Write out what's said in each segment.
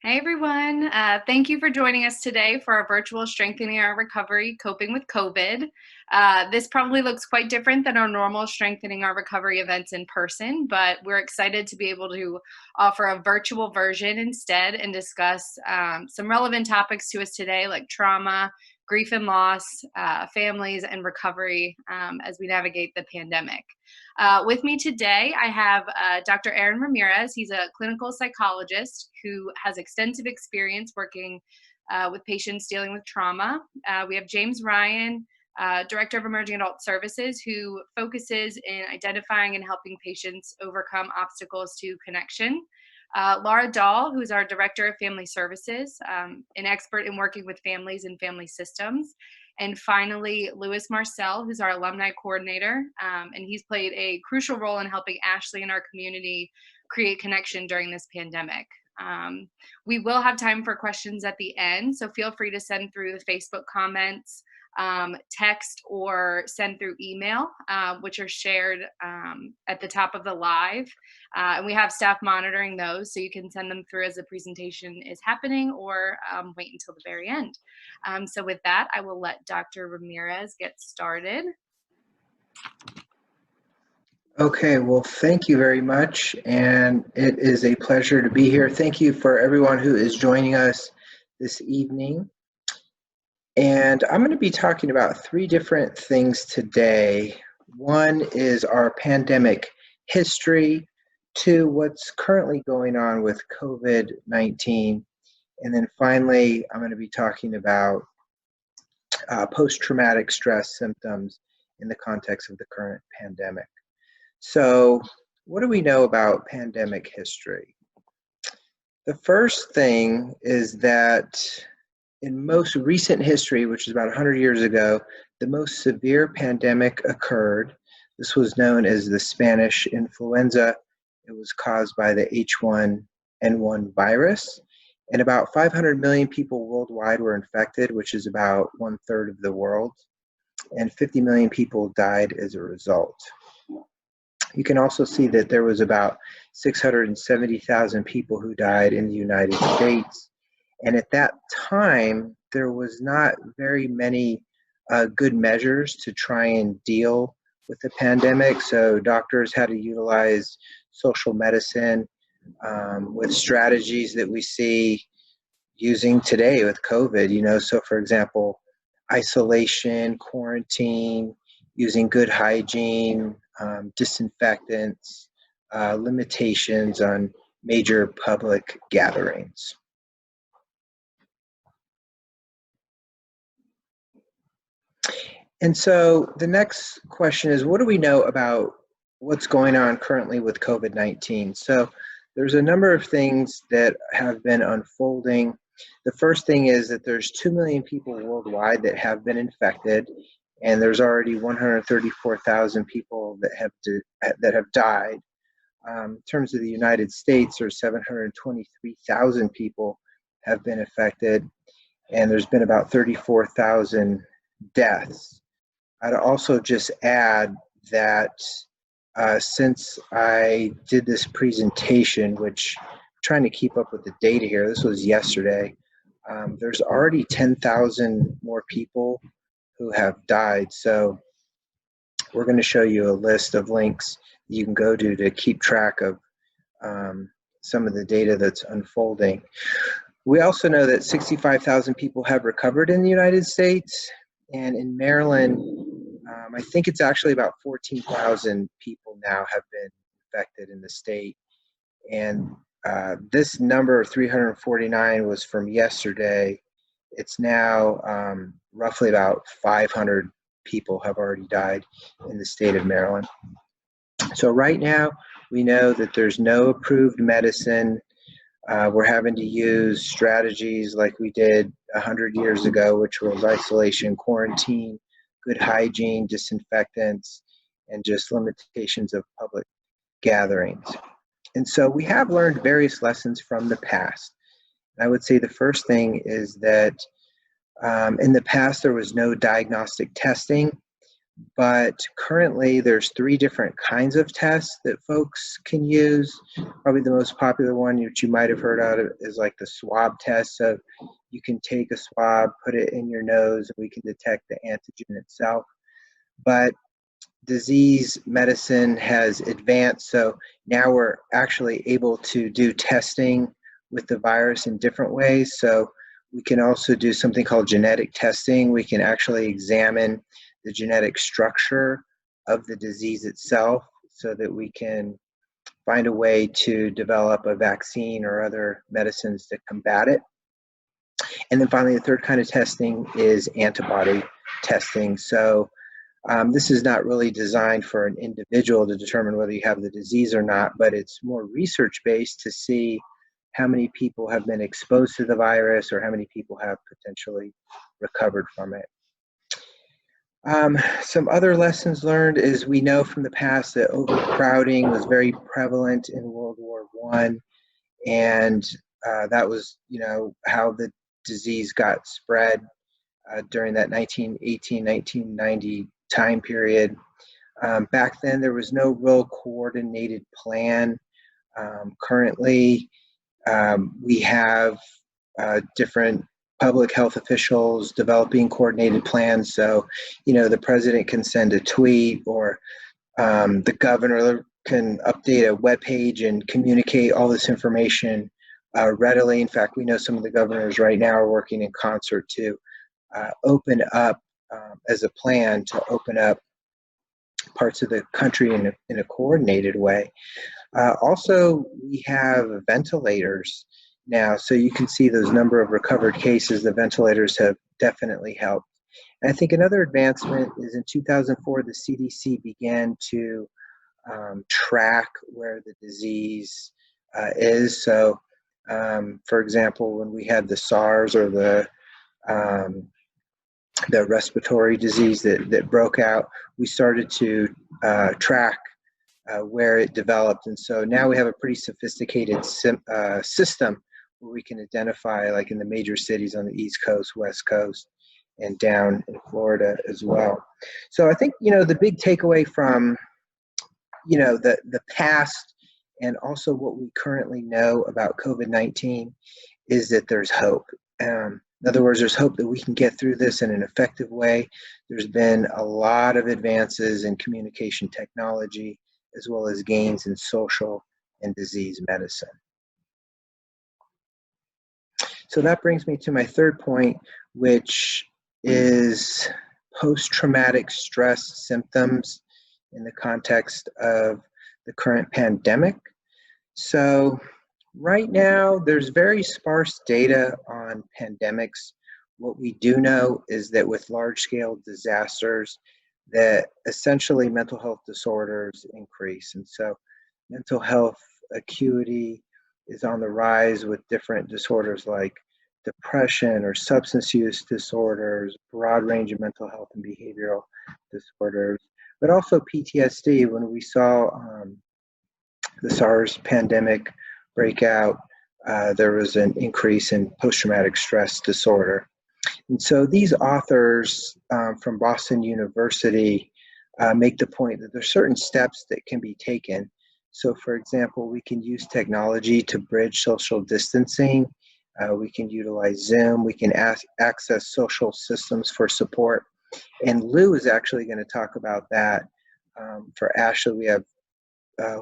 Hey everyone, thank you for joining us today for our virtual Strengthening Our Recovery Coping with COVID. This probably looks quite different than our normal Strengthening Our Recovery events in person, but we're excited to be able to offer a virtual version instead and discuss some relevant topics to us today, like trauma, grief and loss, families, and recovery as we navigate the pandemic. With me today, I have Dr. Ramirez. He's a clinical psychologist who has extensive experience working with patients dealing with trauma. We have James Ryan, Director of Emerging Adult Services, who focuses in identifying and helping patients overcome obstacles to connection. Laura Dahl, who's our Director of Family Services, an expert in working with families and family systems. And finally, Marcell, who's our Alumni Coordinator, and he's played a crucial role in helping Ashley and our community create connection during this pandemic. We will have time for questions at the end, so feel free to send through the Facebook comments, text, or send through email, which are shared at the top of the live. And we have staff monitoring those, so you can send them through as the presentation is happening or wait until the very end. So with that, I will let Dr. Ramirez get started. Okay, well, thank you very much, and it is a pleasure to be here. Thank you for everyone who is joining us this evening. And I'm going to be talking about three different things today. One is our pandemic history, two, what's currently going on with COVID-19, and then finally, I'm going to be talking about post-traumatic stress symptoms in the context of the current pandemic. So, what do we know about pandemic history? The first thing is that in most recent history, which is about 100 years ago, the most severe pandemic occurred. This was known as the Spanish influenza. It was caused by the H1N1 virus, and about 500 million people worldwide were infected, which is about 1/3 of the world, and 50 million people died as a result. You can also see that there was about 670,000 people who died in the United States. And at that time, there was not very many good measures to try and deal with the pandemic. So doctors had to utilize social medicine with strategies that we see using today with COVID. So for example, isolation, quarantine, using good hygiene, disinfectants, limitations on major public gatherings. And so the next question is, what do we know about what's going on currently with COVID-19? So there's a number of things that have been unfolding. The first thing is that there's 2 million people worldwide that have been infected, and there's already 134,000 people that have died. In terms of the United States, there's 723,000 people have been affected, and there's been about 34,000 deaths. I'd also just add that since I did this presentation, which I'm trying to keep up with the data here, this was yesterday, there's already 10,000 more people who have died. So we're going to show you a list of links you can go to keep track of some of the data that's unfolding. We also know that 65,000 people have recovered in the United States, and in Maryland, I think it's actually about 14,000 people now have been infected in the state. And this number, 349, was from yesterday. It's now roughly about 500 people have already died in the state of Maryland. So right now, we know that there's no approved medicine. We're having to use strategies like we did 100 years ago, which was isolation, quarantine, good hygiene, disinfectants, and just limitations of public gatherings. And so we have learned various lessons from the past. I would say the first thing is that in the past, there was no diagnostic testing. but currently there's 3 different kinds of tests that folks can use. Probably the most popular one, which you might have heard of, is like the swab test. So you can take a swab, put it in your nose, and we can detect the antigen itself. But disease medicine has advanced, so now we're actually able to do testing with the virus in different ways. So we can also do something called genetic testing. We can actually examine the genetic structure of the disease itself so that we can find a way to develop a vaccine or other medicines to combat it. And then finally, the third kind of testing is antibody testing. So this is not really designed for an individual to determine whether you have the disease or not, but it's more research-based to see how many people have been exposed to the virus or how many people have potentially recovered from it. Some other lessons learned is we know from the past that overcrowding was very prevalent in World War I, and that was, how the disease got spread during that 1918, 1990 time period. Back then, there was no real coordinated plan. Currently, we have different public health officials developing coordinated plans. So, the president can send a tweet, or the governor can update a webpage and communicate all this information readily. In fact, we know some of the governors right now are working in concert to open up as a plan to open up parts of the country in a coordinated way. Also, we have ventilators now, so you can see those number of recovered cases. The ventilators have definitely helped. And I think another advancement is in 2004, the CDC began to track where the disease is. So, for example, when we had the SARS or the respiratory disease that broke out, we started to track where it developed. And so now we have a pretty sophisticated system where we can identify, like in the major cities on the East Coast, West Coast, and down in Florida as well. So I think, the big takeaway from, the past and also what we currently know about COVID-19 is that there's hope. In other words, there's hope that we can get through this in an effective way. There's been a lot of advances in communication technology, as well as gains in social and disease medicine. So that brings me to my third point, which is post-traumatic stress symptoms in the context of the current pandemic. So right now, there's very sparse data on pandemics. What we do know is that with large-scale disasters, that essentially mental health disorders increase. And so mental health acuity is on the rise with different disorders like depression or substance use disorders, broad range of mental health and behavioral disorders, but also PTSD. When we saw the SARS pandemic breakout, there was an increase in post-traumatic stress disorder. And so these authors from Boston University make the point that there's certain steps that can be taken. So for example, we can use technology to bridge social distancing. We can utilize Zoom. We can access social systems for support. And Lou is actually going to talk about that. For Ashley, we have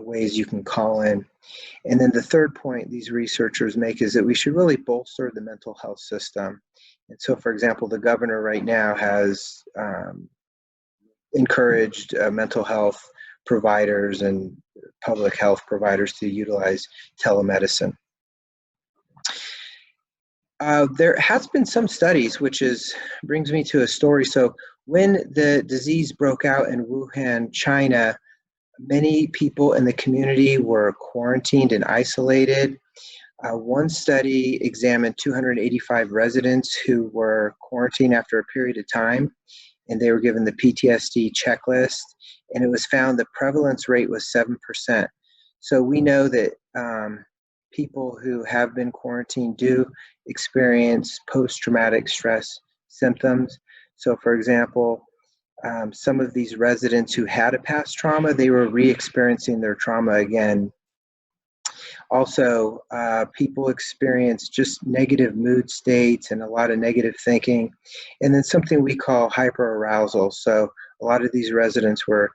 ways you can call in. And then the third point these researchers make is that we should really bolster the mental health system. And so, for example, the governor right now has encouraged mental health providers and public health providers to utilize telemedicine. There has been some studies, which brings me to a story. So when the disease broke out in Wuhan, China, many people in the community were quarantined and isolated. One study examined 285 residents who were quarantined after a period of time, and they were given the PTSD checklist, and it was found the prevalence rate was 7%. So we know that people who have been quarantined do experience post-traumatic stress symptoms. So for example, Some of these residents who had a past trauma, they were re-experiencing their trauma again. Also, people experience just negative mood states and a lot of negative thinking, and then something we call hyperarousal. So a lot of these residents were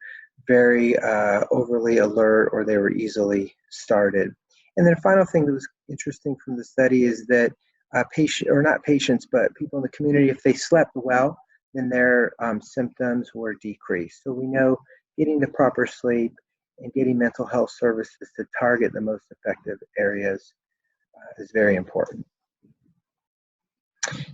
very overly alert, or they were easily started. And then the final thing that was interesting from the study is that not patients, but people in the community, if they slept well, then their symptoms were decreased. So we know getting the proper sleep and getting mental health services to target the most effective areas is very important.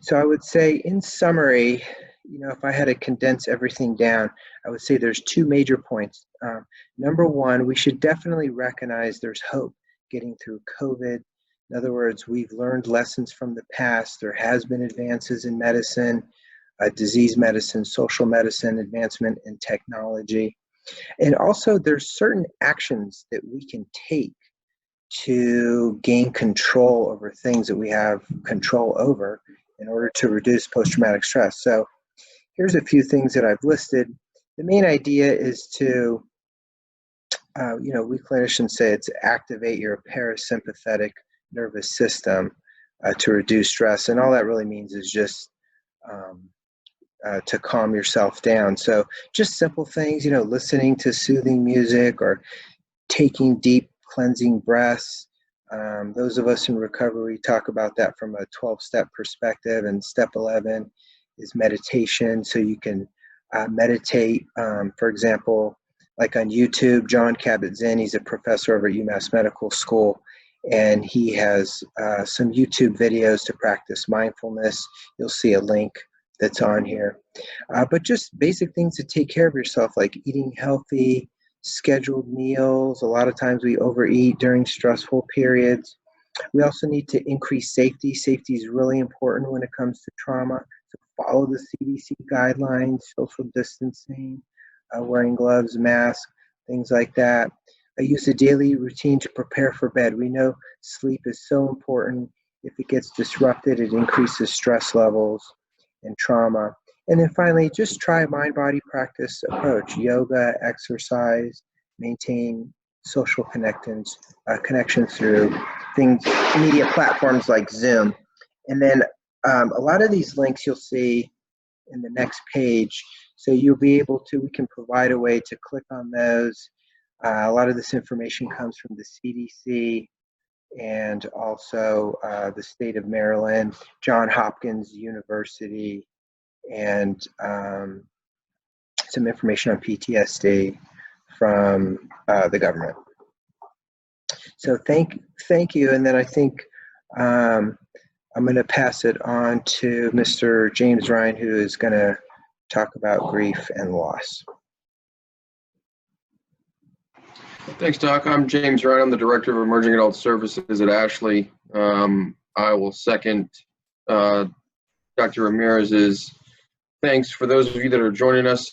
So I would say, in summary, if I had to condense everything down, I would say there's two major points. Number one, we should definitely recognize there's hope getting through COVID. In other words, we've learned lessons from the past. There has been advances in medicine, disease medicine, social medicine, advancement in technology. And also, there's certain actions that we can take to gain control over things that we have control over in order to reduce post-traumatic stress. So here's a few things that I've listed. The main idea is to, we clinicians say it's activate your parasympathetic nervous system to reduce stress. And all that really means is just to calm yourself down. So just simple things, listening to soothing music or taking deep cleansing breaths. Those of us in recovery talk about that from a 12-step perspective, and step 11 is meditation. So you can meditate, for example, like on YouTube. John Kabat-Zinn, he's a professor over at UMass Medical School, and he has some YouTube videos to practice mindfulness. You'll see a link that's on here. But just basic things to take care of yourself, like eating healthy, scheduled meals. A lot of times we overeat during stressful periods. We also need to increase safety. Safety is really important when it comes to trauma. So follow the CDC guidelines, social distancing, wearing gloves, masks, things like that. I use a daily routine to prepare for bed. We know sleep is so important. If it gets disrupted, it increases stress levels and trauma. And then finally, just try a mind-body practice approach: yoga, exercise, maintain social connections through media platforms like Zoom. And then a lot of these links you'll see in the next page. So you'll be able to, we can provide a way to click on those. A lot of this information comes from the CDC and also the state of Maryland, Johns Hopkins University, and some information on PTSD from the government. So thank you. And then I think I'm going to pass it on to Mr. James Ryan, who is going to talk about grief and loss. Thanks, Doc. I'm James Ryan. I'm the Director of Emerging Adult Services at Ashley. I will second Dr. Ramirez's thanks for those of you that are joining us.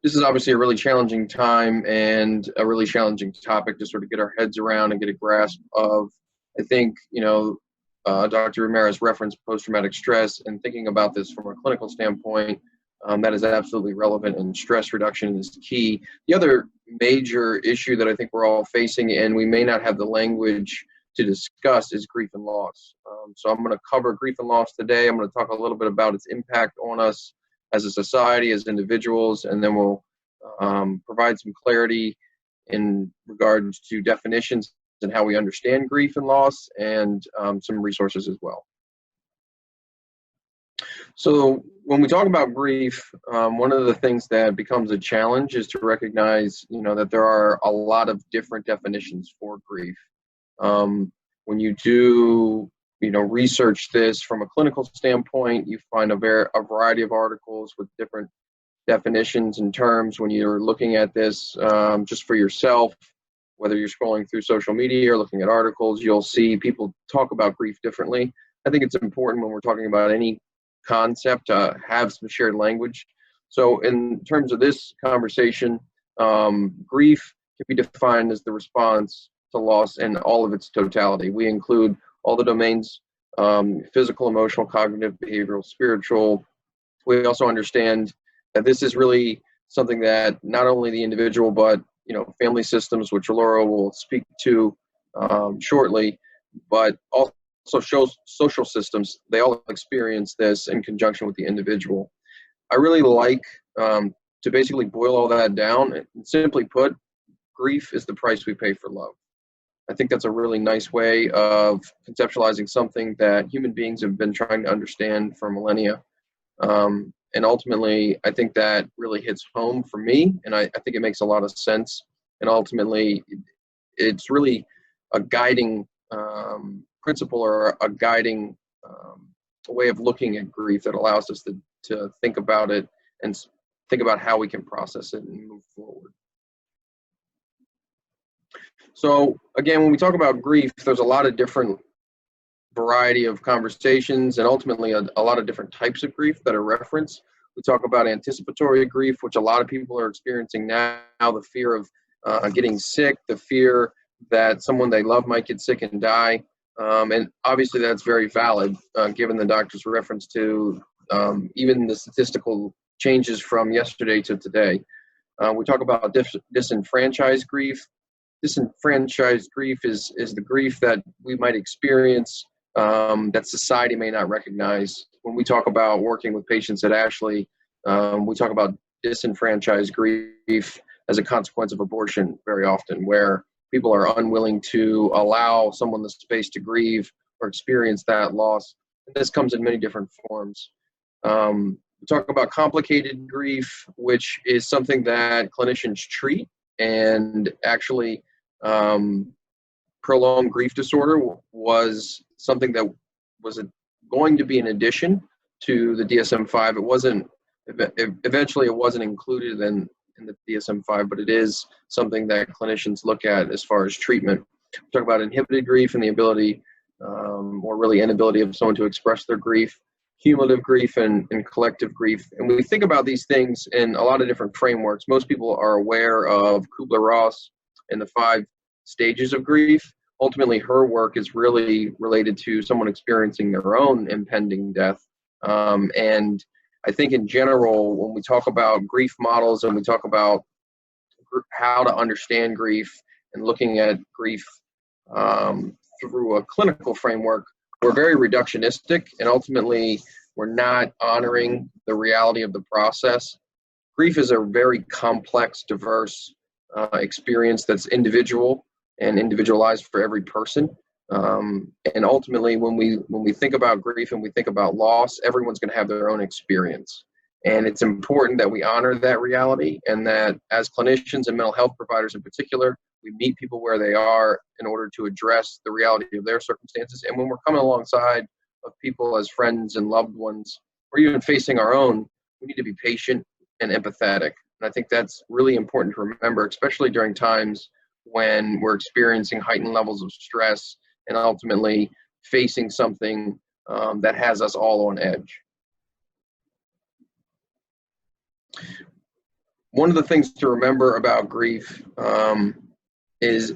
This is obviously a really challenging time and a really challenging topic to sort of get our heads around and get a grasp of. I think, Dr. Ramirez referenced post-traumatic stress, and thinking about this from a clinical standpoint, that is absolutely relevant, and stress reduction is key. The other major issue that I think we're all facing, and we may not have the language to discuss, is grief and loss. So I'm going to cover grief and loss today. I'm going to talk a little bit about its impact on us as a society, as individuals, and then we'll provide some clarity in regards to definitions and how we understand grief and loss, and some resources as well. So when we talk about grief, one of the things that becomes a challenge is to recognize, that there are a lot of different definitions for grief. When you do, research this from a clinical standpoint, you find a variety of articles with different definitions and terms. When you're looking at this just for yourself, whether you're scrolling through social media or looking at articles, you'll see people talk about grief differently. I think it's important when we're talking about any concept to have some shared language. So in terms of this conversation, grief can be defined as the response to loss in all of its totality. We include all the domains, physical, emotional, cognitive, behavioral, spiritual. We also understand that this is really something that not only the individual, but family systems, which Laura will speak to shortly, but also shows social systems, they all experience this in conjunction with the individual. I really like to basically boil all that down and simply put, grief is the price we pay for love. I think that's a really nice way of conceptualizing something that human beings have been trying to understand for millennia. And ultimately, I think that really hits home for me, and I think it makes a lot of sense. And ultimately, it's really a guiding principle, or a guiding way of looking at grief that allows us to think about it and think about how we can process it and move forward. So again, when we talk about grief, there's a lot of different variety of conversations, and ultimately a lot of different types of grief that are referenced. We talk about anticipatory grief, which a lot of people are experiencing now, the fear of getting sick, the fear that someone they love might get sick and die. And obviously that's very valid, given the doctor's reference to even the statistical changes from yesterday to today. We talk about disenfranchised grief. Disenfranchised grief is the grief that we might experience that society may not recognize. When we talk about working with patients at Ashley, we talk about disenfranchised grief as a consequence of abortion very often, where people are unwilling to allow someone the space to grieve or experience that loss. And this comes in many different forms. We talk about complicated grief, which is something that clinicians treat, and actually prolonged grief disorder was something that was going to be an addition to the DSM-5. It wasn't, eventually it wasn't included in the DSM-5, but it is something that clinicians look at as far as treatment. We talk about inhibited grief and the ability, or really inability of someone to express their grief, cumulative grief and collective grief. And we think about these things in a lot of different frameworks. Most people are aware of Kubler-Ross and the 5 stages of grief. Ultimately, her work is really related to someone experiencing their own impending death. And I think in general, when we talk about grief models and we talk about how to understand grief and looking at grief through a clinical framework, we're very reductionistic, and ultimately we're not honoring the reality of the process. Grief is a very complex, diverse experience that's individual and individualized for every person. And ultimately, when we think about grief and we think about loss, everyone's going to have their own experience. And it's important that we honor that reality, and that as clinicians and mental health providers in particular, we meet people where they are in order to address the reality of their circumstances. And when we're coming alongside of people as friends and loved ones, or even facing our own, we need to be patient and empathetic. And I think that's really important to remember, especially during times when we're experiencing heightened levels of stress and ultimately facing something that has us all on edge. One of the things to remember about grief is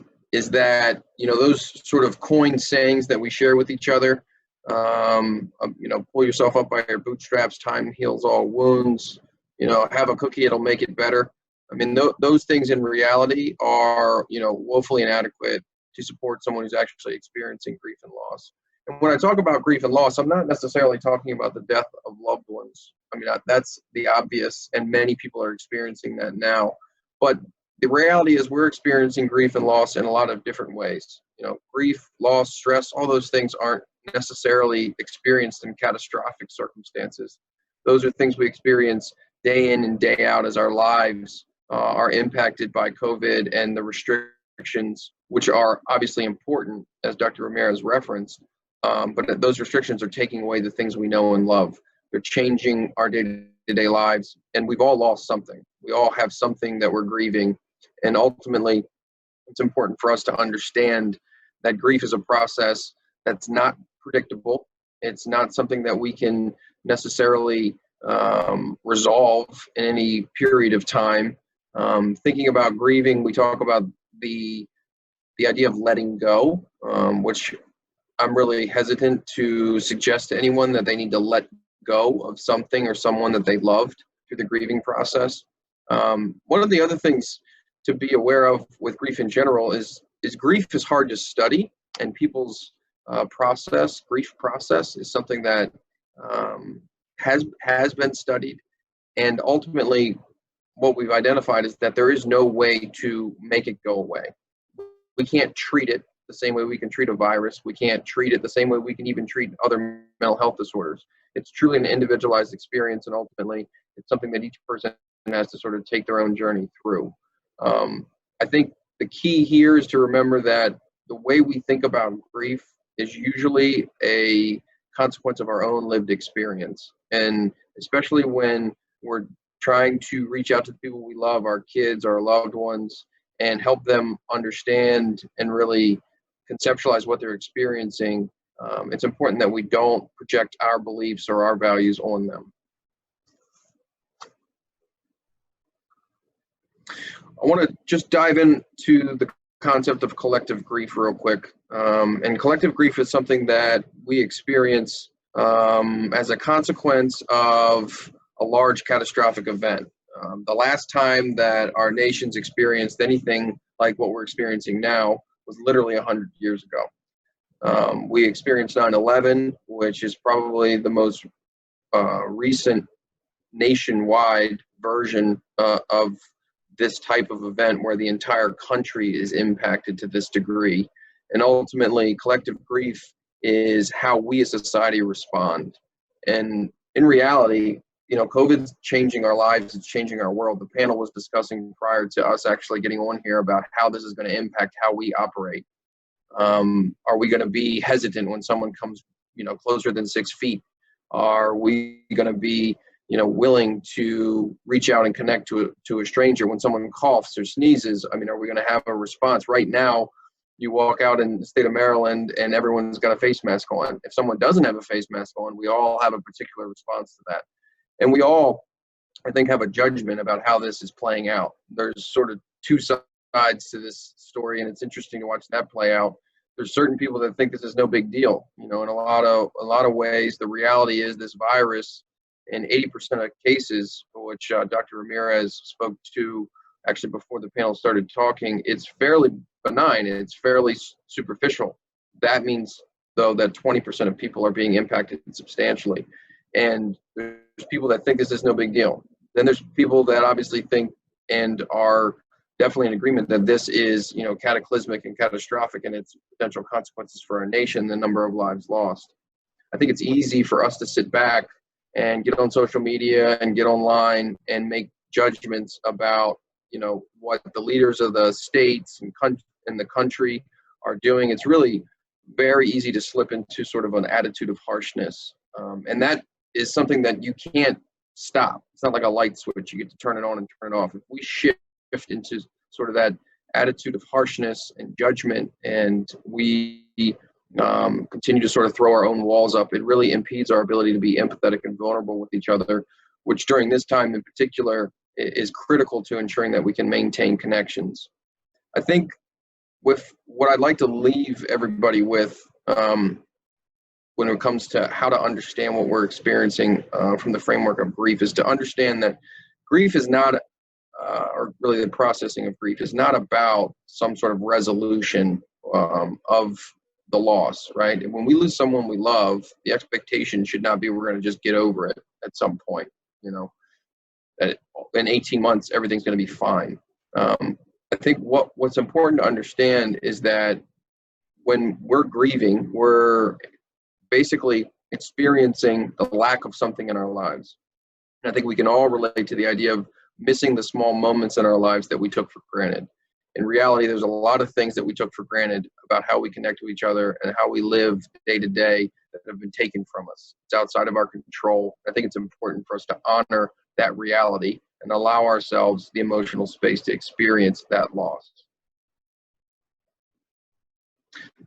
that, those sort of coined sayings that we share with each other, pull yourself up by your bootstraps, time heals all wounds, have a cookie, it'll make it better. I mean, those things in reality are, woefully inadequate to support someone who's actually experiencing grief and loss. And when I talk about grief and loss, I'm not necessarily talking about the death of loved ones. I mean, that's the obvious, and many people are experiencing that now. But the reality is we're experiencing grief and loss in a lot of different ways. Grief, loss, stress, all those things aren't necessarily experienced in catastrophic circumstances. Those are things we experience day in and day out as our lives are impacted by COVID and the restrictions, which are obviously important, as Dr. Ramirez referenced. But those restrictions are taking away the things we know and love. They're changing our day-to-day lives, and we've all lost something. We all have something that we're grieving, and ultimately, it's important for us to understand that grief is a process that's not predictable. It's not something that we can necessarily resolve in any period of time. Thinking about grieving, we talk about the idea of letting go, which I'm really hesitant to suggest to anyone that they need to let go of something or someone that they loved. through the grieving process. One of the other things to be aware of with grief in general is grief is hard to study, and people's grief process is something that has been studied, and ultimately what we've identified is that there is no way to make it go away. We can't treat it the same way we can treat a virus. We can't treat it the same way we can even treat other mental health disorders. It's truly an individualized experience, and ultimately it's something that each person has to sort of take their own journey through. I think the key here is to remember that the way we think about grief is usually a consequence of our own lived experience. And especially when we're trying to reach out to the people we love, our kids, our loved ones, and help them understand and really conceptualize what they're experiencing, it's important that we don't project our beliefs or our values on them. I want to just dive into the concept of collective grief real quick. And collective grief is something that we experience as a consequence of a large catastrophic event. The last time that our nations experienced anything like what we're experiencing now was literally 100 years ago. We experienced 9/11, which is probably the most recent nationwide version of this type of event where the entire country is impacted to this degree. And ultimately, collective grief is how we as a society respond. And in reality, COVID's changing our lives, it's changing our world. The panel was discussing prior to us actually getting on here about how this is going to impact how we operate. Are we going to be hesitant when someone comes, closer than 6 feet? Are we going to be willing to reach out and connect to a stranger when someone coughs or sneezes? I mean, are we going to have a response? Right now, you walk out in the state of Maryland and everyone's got a face mask on. If someone doesn't have a face mask on, we all have a particular response to that. And we all, I think, have a judgment about how this is playing out. There's sort of two sides to this story, and it's interesting to watch that play out. There's certain people that think this is no big deal. In a lot of ways, the reality is this virus, in 80% of cases, which Dr. Ramirez spoke to actually before the panel started talking, it's fairly benign and it's fairly superficial. That means, though, that 20% of people are being impacted substantially. And there's people that think this is no big deal. Then there's people that obviously think and are definitely in agreement that this is, cataclysmic and catastrophic and its potential consequences for our nation, the number of lives lost. I think it's easy for us to sit back and get on social media and get online and make judgments about, what the leaders of the states and the country are doing. It's really very easy to slip into sort of an attitude of harshness. And that is something that you can't stop. It's not like a light switch. You get to turn it on and turn it off. If we shift into sort of that attitude of harshness and judgment, and we continue to sort of throw our own walls up, it really impedes our ability to be empathetic and vulnerable with each other, which during this time in particular is critical to ensuring that we can maintain connections. I think with what I'd like to leave everybody with when it comes to how to understand what we're experiencing from the framework of grief is to understand that grief is not, or really the processing of grief is not about some sort of resolution of the loss, right? When we lose someone we love, the expectation should not be we're going to just get over it at some point, that in 18 months, everything's going to be fine. I think what's important to understand is that when we're grieving, we're basically experiencing the lack of something in our lives. And I think we can all relate to the idea of missing the small moments in our lives that we took for granted. In reality, there's a lot of things that we took for granted about how we connect to each other and how we live day to day that have been taken from us. It's outside of our control. I think it's important for us to honor that reality and allow ourselves the emotional space to experience that loss.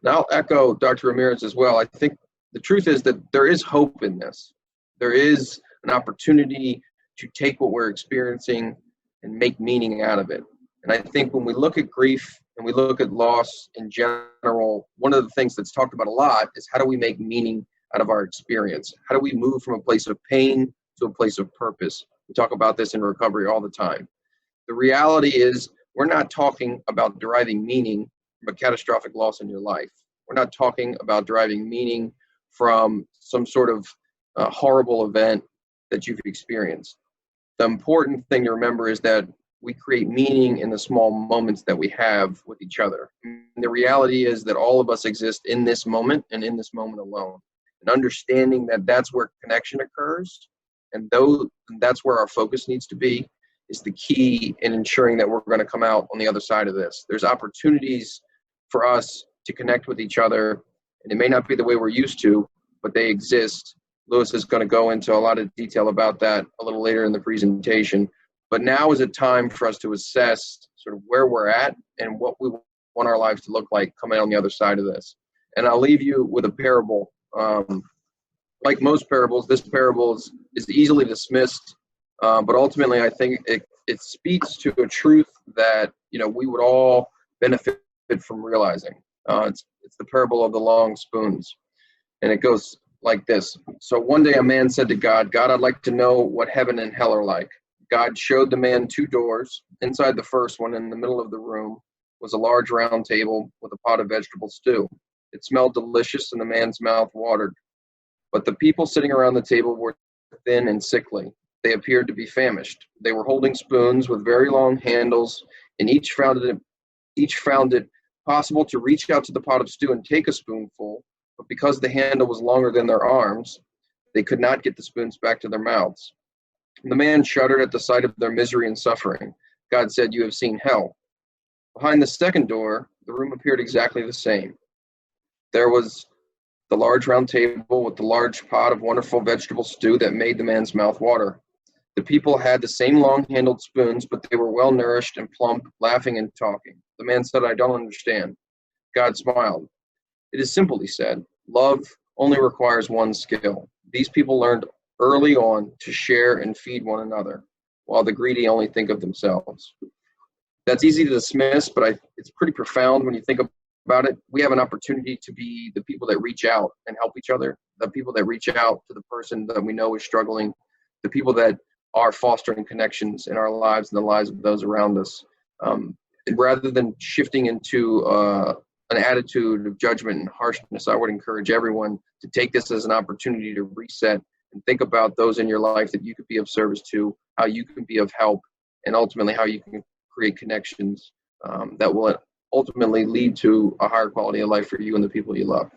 Now, I'll echo Dr. Ramirez as well. I think the truth is that there is hope in this. There is an opportunity to take what we're experiencing and make meaning out of it. And I think when we look at grief and we look at loss in general, one of the things that's talked about a lot is how do we make meaning out of our experience? How do we move from a place of pain to a place of purpose? We talk about this in recovery all the time. The reality is we're not talking about deriving meaning from a catastrophic loss in your life. We're not talking about deriving meaning from some sort of horrible event that you've experienced. The important thing to remember is that we create meaning in the small moments that we have with each other. And the reality is that all of us exist in this moment and in this moment alone. And understanding that that's where connection occurs, and that's where our focus needs to be, is the key in ensuring that we're going to come out on the other side of this. There's opportunities for us to connect with each other, and it may not be the way we're used to, but they exist. Lewis is going to go into a lot of detail about that a little later in the presentation. But now is a time for us to assess sort of where we're at and what we want our lives to look like coming on the other side of this. And I'll leave you with a parable. Like most parables, this parable is easily dismissed, but ultimately I think it speaks to a truth that, you know, we would all benefit from realizing. It's the parable of the long spoons, and it goes like this. So one day a man said to God, "God, I'd like to know what heaven and hell are like." God showed the man 2 doors. Inside the first one, in the middle of the room, was a large round table with a pot of vegetable stew. It smelled delicious, and the man's mouth watered. But the people sitting around the table were thin and sickly. They appeared to be famished. They were holding spoons with very long handles, and each found it possible to reach out to the pot of stew and take a spoonful, but because the handle was longer than their arms, they could not get the spoons back to their mouths. The man shuddered at the sight of their misery and suffering. God said, "You have seen hell." Behind the second door, the room appeared exactly the same. There was the large round table with the large pot of wonderful vegetable stew that made the man's mouth water. The people had the same long-handled spoons, but they were well-nourished and plump, laughing and talking. The man said, "I don't understand." God smiled. "It is simple," he said. "Love only requires one skill. These people learned early on to share and feed one another, while the greedy only think of themselves." That's easy to dismiss, but it's pretty profound when you think about it. We have an opportunity to be the people that reach out and help each other, the people that reach out to the person that we know is struggling, the people that are fostering connections in our lives and the lives of those around us. Rather than shifting into an attitude of judgment and harshness, I would encourage everyone to take this as an opportunity to reset and think about those in your life that you could be of service to, how you can be of help, and ultimately how you can create connections that will ultimately lead to a higher quality of life for you and the people you love.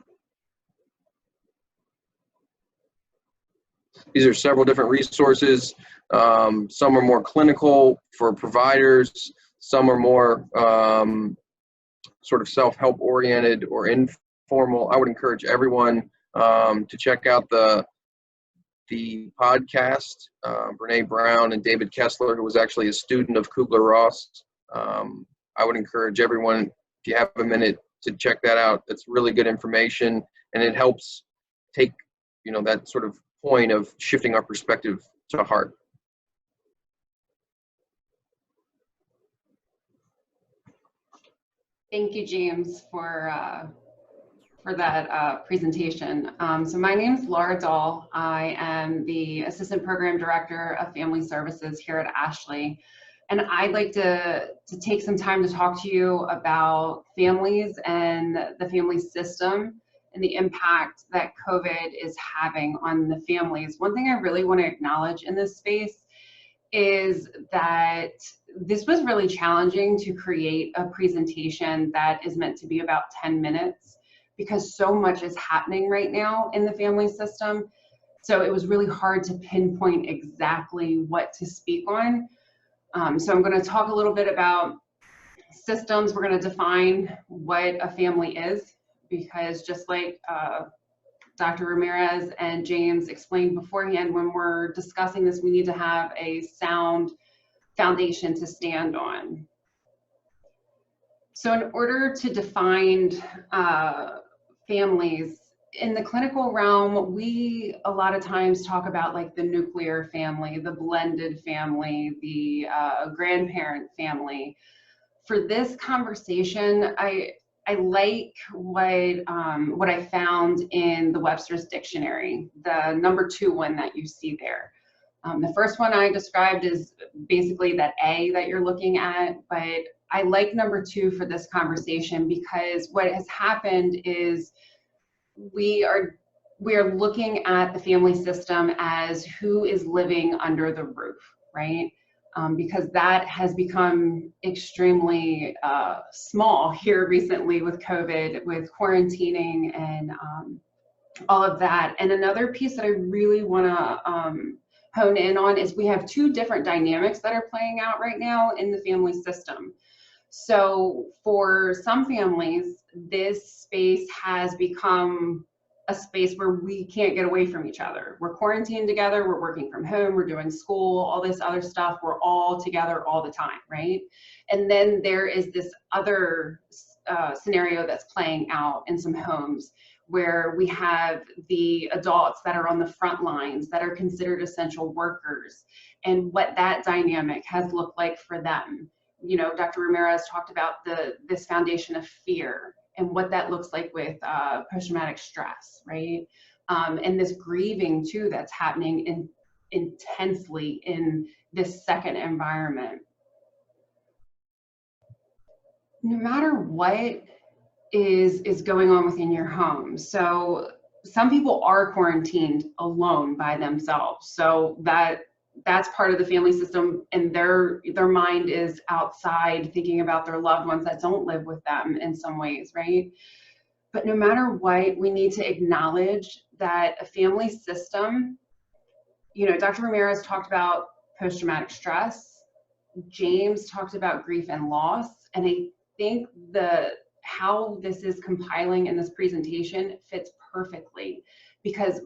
These are several different resources. Some are more clinical for providers. Some are more sort of self-help oriented or informal. I would encourage everyone to check out the podcast. Brene Brown and David Kessler, who was actually a student of Kubler-Ross. I would encourage everyone, if you have a minute, to check that out. It's really good information, and it helps take, that sort of point of shifting our perspective to heart. Thank you, James, for that presentation. So my name is Laura Dahl. I am the Assistant Program Director of Family Services here at Ashley. And I'd like to take some time to talk to you about families and the family system and the impact that COVID is having on the families. One thing I really want to acknowledge in this space is that this was really challenging to create a presentation that is meant to be about 10 minutes because so much is happening right now in the family system. So it was really hard to pinpoint exactly what to speak on. So I'm going to talk a little bit about systems. We're going to define what a family is, because just like Dr. Ramirez and James explained beforehand, when we're discussing this, we need to have a sound foundation to stand on. So in order to define families, in the clinical realm, we a lot of times talk about like the nuclear family, the blended family, the grandparent family. For this conversation, I like what I found in the Webster's Dictionary, the #2 one that you see there. The first one I described is basically that A that you're looking at, but I like number 2 for this conversation because what has happened is we are looking at the family system as who is living under the roof, right? Because that has become extremely small here recently with COVID, with quarantining and all of that. And another piece that I really want to hone in on is we have 2 different dynamics that are playing out right now in the family system. So for some families, this space has become a space where we can't get away from each other. We're quarantined together, we're working from home, we're doing school, all this other stuff. We're all together all the time, right? And then there is this other scenario that's playing out in some homes where we have the adults that are on the front lines that are considered essential workers and what that dynamic has looked like for them. You know, Dr. Ramirez talked about this foundation of fear and what that looks like with post-traumatic stress, right? And this grieving too that's happening intensely in this second environment. No matter what is going on within your home. So some people are quarantined alone by themselves. So that's part of the family system, and their mind is outside thinking about their loved ones that don't live with them in some ways, right? But no matter what, we need to acknowledge that a family system, you know, Dr. Ramirez talked about post-traumatic stress. James talked about grief and loss. And I think how this is compiling in this presentation fits perfectly because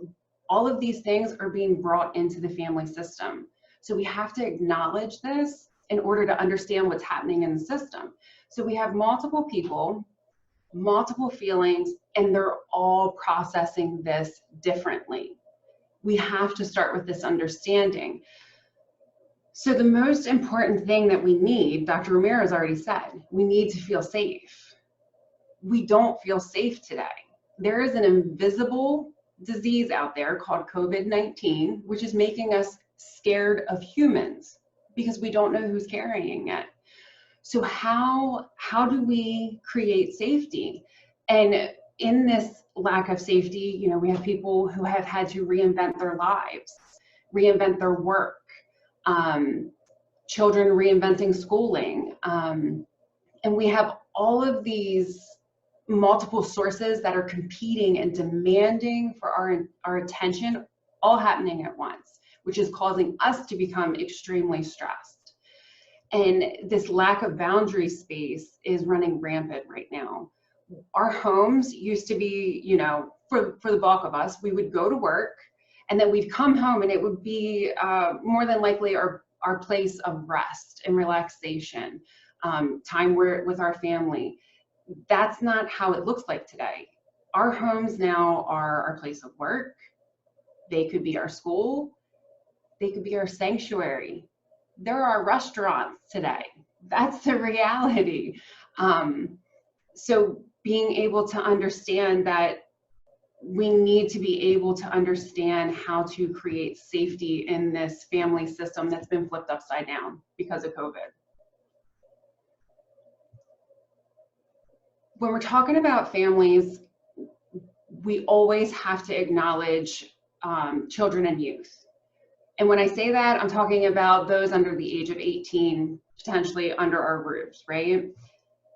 all of these things are being brought into the family system. So we have to acknowledge this in order to understand what's happening in the system. So we have multiple people, multiple feelings, and they're all processing this differently. We have to start with this understanding. So the most important thing that we need, Dr. Ramirez already said, we need to feel safe. We don't feel safe today. There is an invisible disease out there called COVID-19, which is making us scared of humans because we don't know who's carrying it. So how do we create safety? And in this lack of safety, you know, we have people who have had to reinvent their lives, reinvent their work, children reinventing schooling. And we have all of these multiple sources that are competing and demanding for our attention, all happening at once, which is causing us to become extremely stressed. And this lack of boundary space is running rampant right now. Our homes used to be, you know, for the bulk of us, we would go to work and then we'd come home and it would be more than likely our place of rest and relaxation, time with our family. That's not how it looks like today. Our homes now are our place of work. They could be our school. They could be our sanctuary. There are restaurants today. That's the reality. So being able to understand that we need to be able to understand how to create safety in this family system that's been flipped upside down because of COVID. When we're talking about families, we always have to acknowledge children and youth. And when I say that, I'm talking about those under the age of 18, potentially under our roofs, right?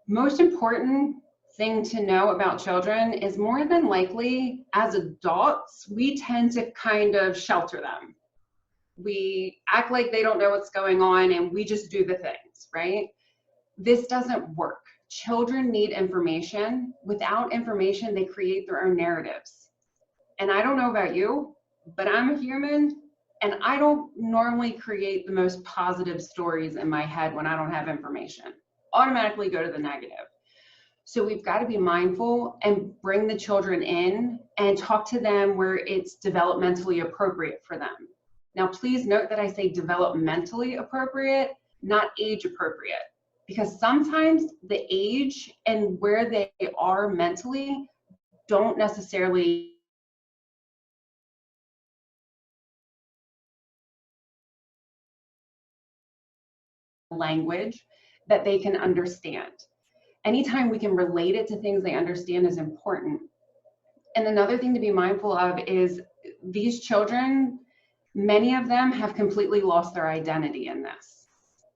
Most important thing to know about children is more than likely, as adults, we tend to kind of shelter them. We act like they don't know what's going on and we just do the things, right? This doesn't work. Children need information. Without information, they create their own narratives. And I don't know about you, but I'm a human and I don't normally create the most positive stories in my head when I don't have information. Automatically go to the negative. So we've got to be mindful and bring the children in and talk to them where it's developmentally appropriate for them. Now, please note that I say developmentally appropriate, not age appropriate. Because sometimes the age and where they are mentally don't necessarily language that they can understand. Anytime we can relate it to things they understand is important. And another thing to be mindful of is these children, many of them have completely lost their identity in this.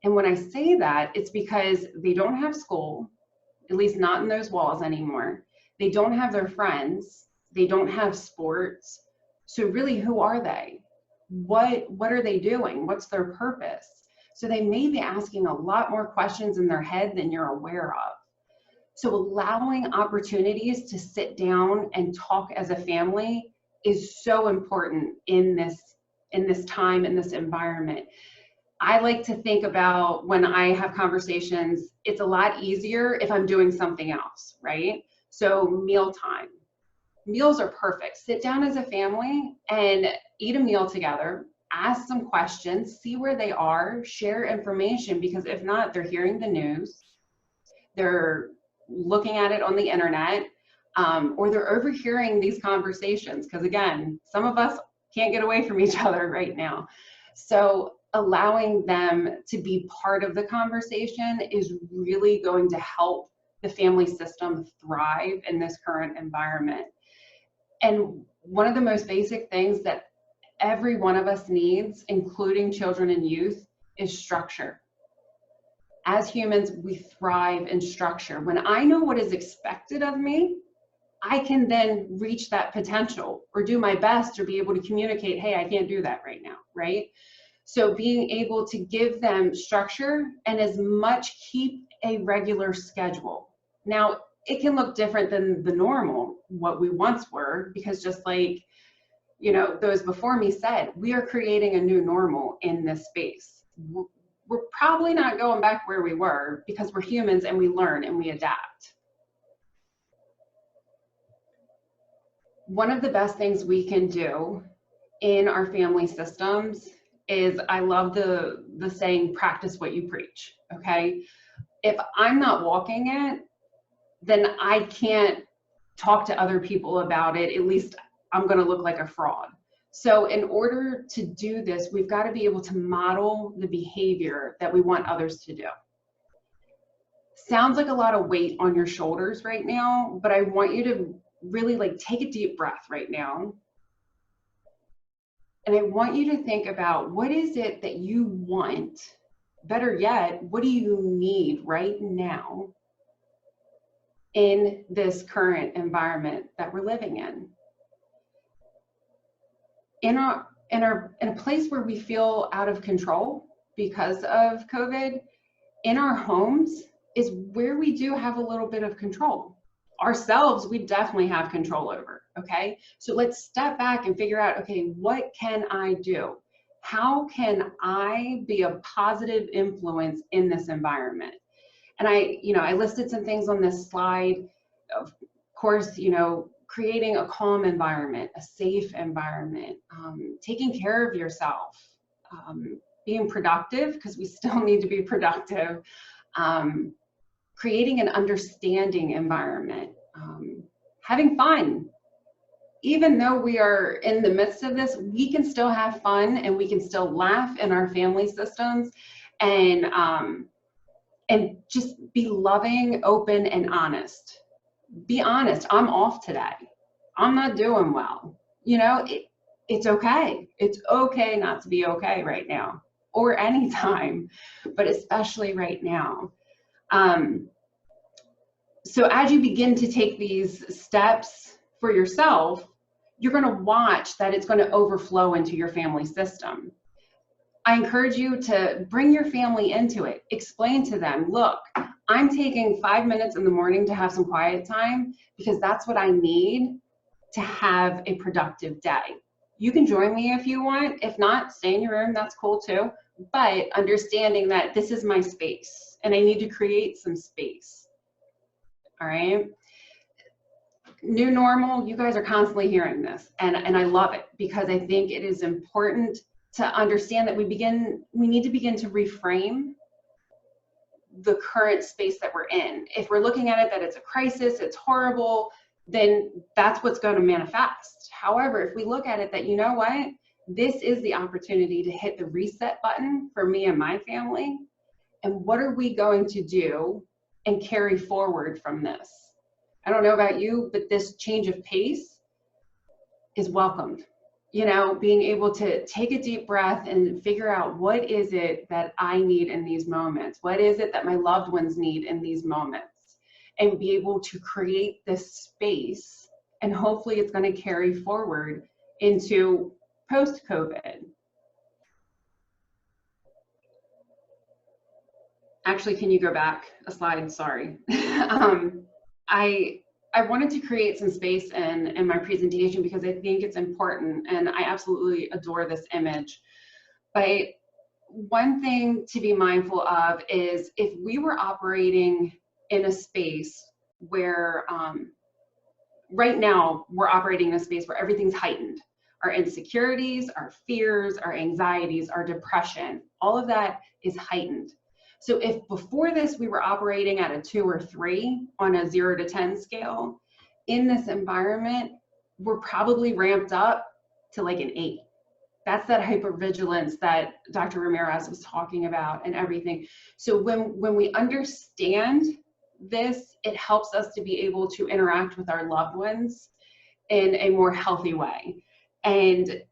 And when I say that, it's because they don't have school, at least not in those walls anymore. They don't have their friends. They don't have sports. So really, who are they? What are they doing? What's their purpose? So they may be asking a lot more questions in their head than you're aware of. So allowing opportunities to sit down and talk as a family is so important in this time, in this environment. I like to think about when I have conversations, it's a lot easier if I'm doing something else, right? So mealtime. Meals are perfect. Sit down as a family and eat a meal together, ask some questions, see where they are, share information, because if not, they're hearing the news, they're looking at it on the internet, or they're overhearing these conversations, because again, some of us can't get away from each other right now. So allowing them to be part of the conversation is really going to help the family system thrive in this current environment. And one of the most basic things that every one of us needs, including children and youth, is structure. As humans, we thrive in structure. When I know what is expected of me, I can then reach that potential or do my best or be able to communicate, hey, I can't do that right now, right? So being able to give them structure and as much keep a regular schedule. Now, it can look different than the normal, what we once were, because just like, you know, those before me said, we are creating a new normal in this space. We're probably not going back where we were because we're humans and we learn and we adapt. One of the best things we can do in our family systems is, I love the saying, practice what you preach, okay? If I'm not walking it, then I can't talk to other people about it. At least I'm gonna look like a fraud. So in order to do this, we've got to be able to model the behavior that we want others to do. Sounds like a lot of weight on your shoulders right now, but I want you to really take a deep breath right now. And I want you to think about, what is it that you want? Better yet, what do you need right now in this current environment that we're living in? In a place where we feel out of control because of COVID, in our homes is where we do have a little bit of control. Ourselves, we definitely have control over, okay? So let's step back and figure out, okay, what can I do? How can I be a positive influence in this environment? And I listed some things on this slide. Of course, creating a calm environment, a safe environment, taking care of yourself, being productive, because we still need to be productive, creating an understanding environment, having fun. Even though we are in the midst of this, we can still have fun and we can still laugh in our family systems, and just be loving, open, and honest. Be honest. I'm off today. I'm not doing well. It's okay. It's okay not to be okay right now, or anytime, but especially right now. So as you begin to take these steps for yourself, you're going to watch that it's going to overflow into your family system. I encourage you to bring your family into it. Explain to them, look, I'm taking 5 minutes in the morning to have some quiet time because that's what I need to have a productive day. You can join me if you want. If not, stay in your room. That's cool too. But understanding that this is my space and I need to create some space. All right. New normal, you guys are constantly hearing this, and I love it because I think it is important to understand that we need to begin to reframe the current space that we're in. If we're looking at it that it's a crisis, it's horrible, then that's what's going to manifest. However, if we look at it that, you know what, this is the opportunity to hit the reset button for me and my family, and what are we going to do and carry forward from this? I don't know about you, but this change of pace is welcomed. You know, being able to take a deep breath and figure out what is it that I need in these moments? What is it that my loved ones need in these moments? And be able to create this space, and hopefully it's going to carry forward into post-COVID. Actually, can you go back a slide? Sorry. I wanted to create some space in my presentation because I think it's important, and I absolutely adore this image. But one thing to be mindful of is if we were operating in a space where, right now we're operating in a space where everything's heightened. Our insecurities, our fears, our anxieties, our depression, all of that is heightened. So if before this we were operating at a 2 or 3 on a 0 to 10 scale, in this environment, we're probably ramped up to like an 8. That's that hypervigilance that Dr. Ramirez was talking about and everything. So when we understand this, it helps us to be able to interact with our loved ones in a more healthy way. And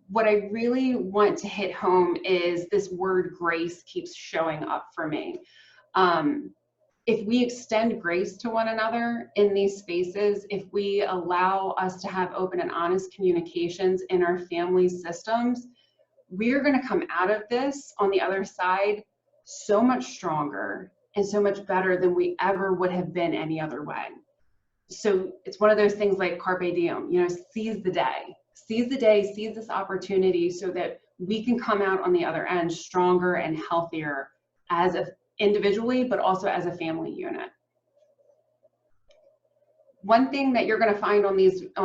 what I really want to hit home is this word grace keeps showing up for me. If we extend grace to one another in these spaces, if we allow us to have open and honest communications in our family systems, we're going to come out of this on the other side so much stronger and so much better than we ever would have been any other way. So it's one of those things like carpe diem, you know, seize the day. Seize the day, seize this opportunity so that we can come out on the other end stronger and healthier as a individually, but also as a family unit. One thing that you're going to find on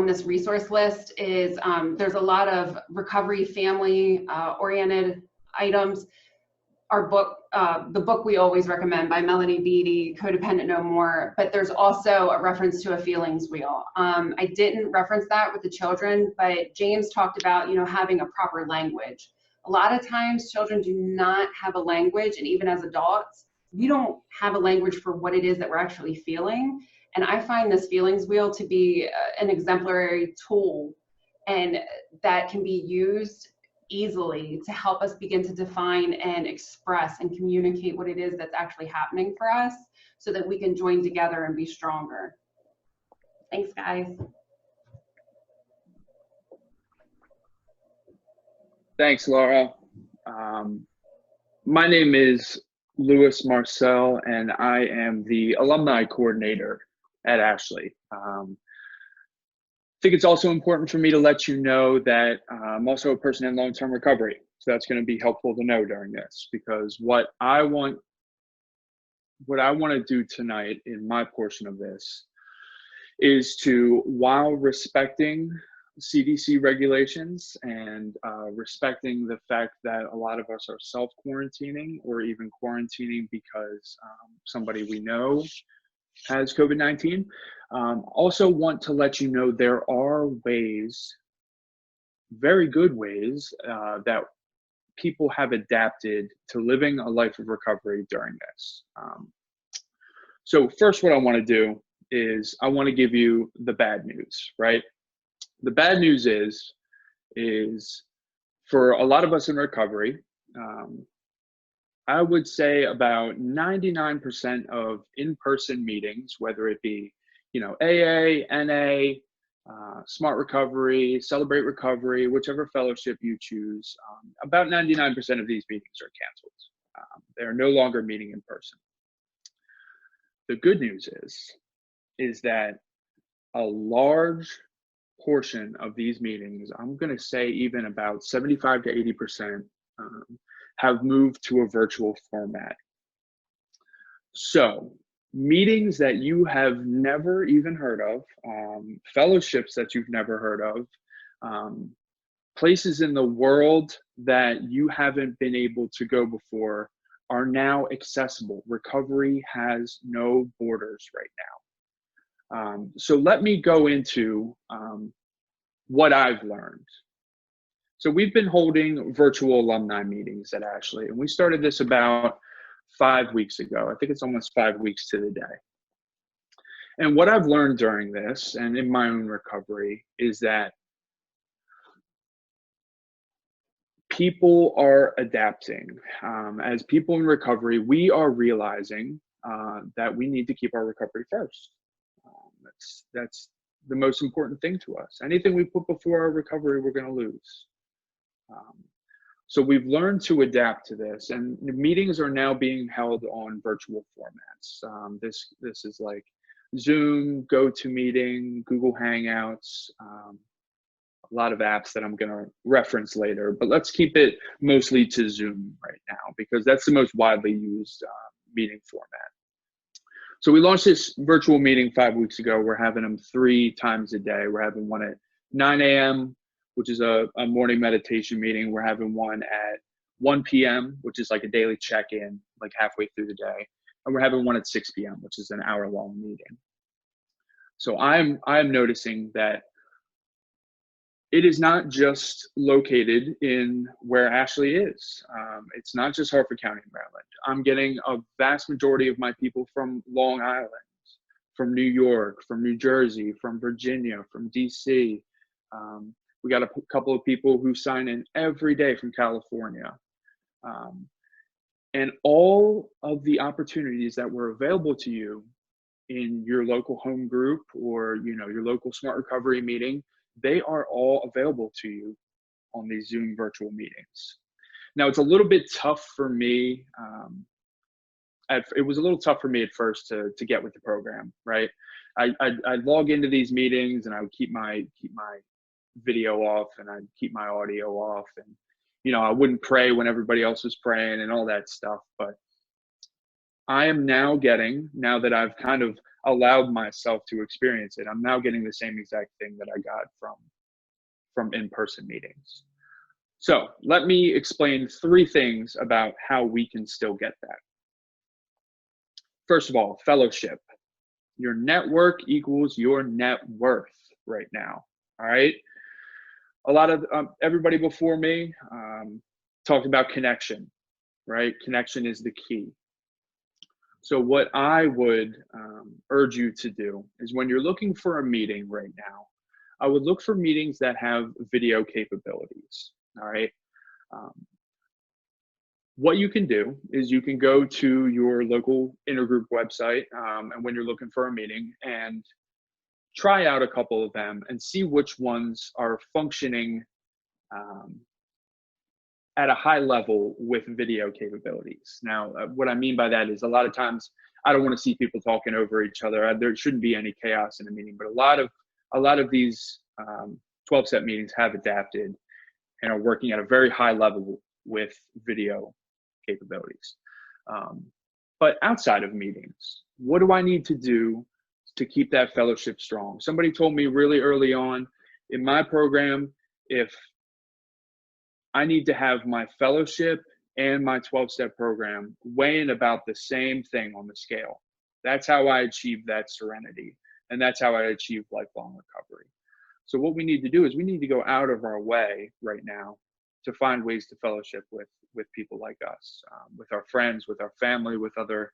this resource list is there's a lot of recovery family oriented items. Our book, the book we always recommend by Melanie Beattie, Codependent No More, but there's also a reference to a feelings wheel. I didn't reference that with the children, but James talked about, you know, having a proper language. A lot of times children do not have a language, and even as adults, we don't have a language for what it is that we're actually feeling. And I find this feelings wheel to be an exemplary tool, and that can be used easily to help us begin to define and express and communicate what it is that's actually happening for us so that we can join together and be stronger. Thanks, guys. Thanks, Laura. My name is Louis Marcell, and I am the Alumni Coordinator at Ashley. I think it's also important for me to let you know that I'm also a person in long-term recovery. So that's going to be helpful to know during this, because what I want to do tonight in my portion of this is to, while respecting CDC regulations and respecting the fact that a lot of us are self-quarantining or even quarantining because somebody we know has COVID-19, also want to let you know there are ways, very good ways, that people have adapted to living a life of recovery during this. So first, what I want to do is I want to give you the bad news, right? The bad news is for a lot of us in recovery, I would say about 99% of in-person meetings, whether it be, you know, AA, NA, Smart Recovery, Celebrate Recovery, whichever fellowship you choose, about 99% of these meetings are canceled. They're no longer meeting in person. The good news is that a large portion of these meetings, I'm going to say even about 75 to 80%, have moved to a virtual format. So meetings that you have never even heard of, fellowships that you've never heard of, places in the world that you haven't been able to go before are now accessible. Recovery has no borders right now. So let me go into what I've learned. So we've been holding virtual alumni meetings at Ashley, and we started this about 5 weeks ago. I think it's almost 5 weeks to the day. And what I've learned during this and in my own recovery is that people are adapting. As people in recovery, we are realizing that we need to keep our recovery first. That's the most important thing to us. Anything we put before our recovery, we're going to lose. So we've learned to adapt to this, and meetings are now being held on virtual formats. This is like Zoom, GoToMeeting, Google Hangouts, a lot of apps that I'm going to reference later, but let's keep it mostly to Zoom right now because that's the most widely used meeting format. So we launched this virtual meeting 5 weeks ago. We're having them 3 times a day. We're having one at 9 a.m., which is a morning meditation meeting. We're having one at 1 p.m., which is like a daily check-in, like halfway through the day. And we're having one at 6 p.m., which is an hour-long meeting. So I'm noticing that it is not just located in where Ashley is. It's not just Harford County, Maryland. I'm getting a vast majority of my people from Long Island, from New York, from New Jersey, from Virginia, from DC. We got a couple of people who sign in every day from California. And all of the opportunities that were available to you in your local home group or your local Smart Recovery meeting, they are all available to you on these Zoom virtual meetings. Now, it's a little bit tough for me. It was a little tough for me at first to get with the program, right? I'd log into these meetings and I would keep my video off and I'd keep my audio off, and I wouldn't pray when everybody else was praying and all that stuff. But I am now that I've kind of allowed myself to experience it, I'm now getting the same exact thing that I got from in-person meetings. So let me explain 3 things about how we can still get that. First of all, fellowship. Your network equals your net worth right now, all right? A lot of everybody before me talked about connection, right? Connection is the key. So what I would urge you to do is when you're looking for a meeting right now, I would look for meetings that have video capabilities, all right? What you can do is you can go to your local intergroup website and when you're looking for a meeting and try out a couple of them and see which ones are functioning at a high level with video capabilities. Now, what I mean by that is a lot of times I don't want to see people talking over each other. There shouldn't be any chaos in a meeting, but a lot of these 12-step meetings have adapted and are working at a very high level with video capabilities. But outside of meetings, what do I need to do to keep that fellowship strong? Somebody told me really early on in my program, if I need to have my fellowship and my 12-step program weighing about the same thing on the scale. That's how I achieve that serenity. And that's how I achieve lifelong recovery. So what we need to do is we need to go out of our way right now to find ways to fellowship with people like us, with our friends, with our family, with other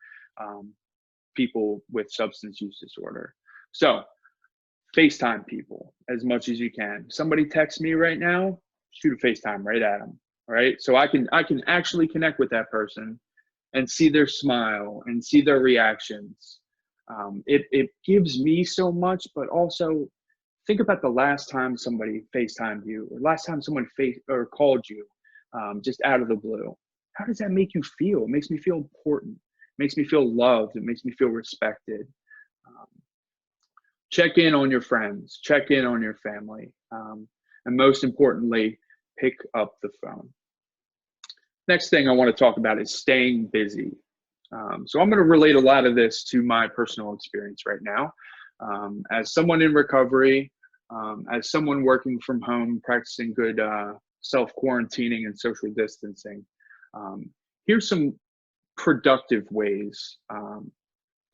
people with substance use disorder. So FaceTime people as much as you can. Somebody texts me right now, shoot a FaceTime right at them, all right? So I can actually connect with that person and see their smile and see their reactions. It gives me so much, but also think about the last time somebody FaceTimed you or last time someone called you just out of the blue. How does that make you feel? It makes me feel important. It makes me feel loved. It makes me feel respected. Check in on your friends. Check in on your family. And most importantly, pick up the phone. Next thing I want to talk about is staying busy. So I'm going to relate a lot of this to my personal experience right now. As someone in recovery, as someone working from home, practicing good self-quarantining and social distancing, here's some productive ways